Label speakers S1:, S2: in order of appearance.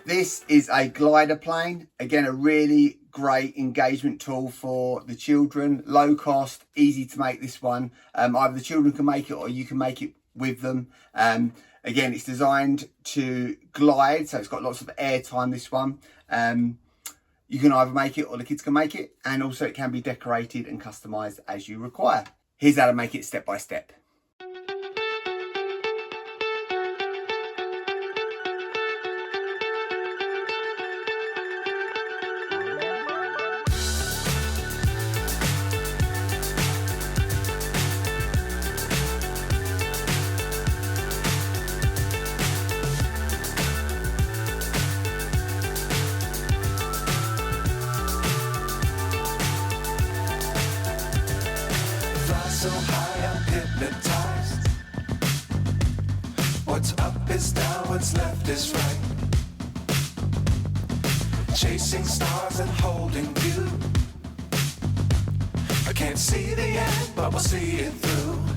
S1: This is a glider plane. Again, a really great engagement tool for the children. Low cost, easy to make this one. Either the children can make it or you can make it with them. Again, it's designed to glide, so it's got lots of airtime, this one. You can either make it or the kids can make it, and also it can be decorated and customized as you require. Here's how to make it step by step.
S2: So high, I'm hypnotized. What's up is down, what's left is right. Chasing stars and holding you. I can't see the end, but we'll see it through.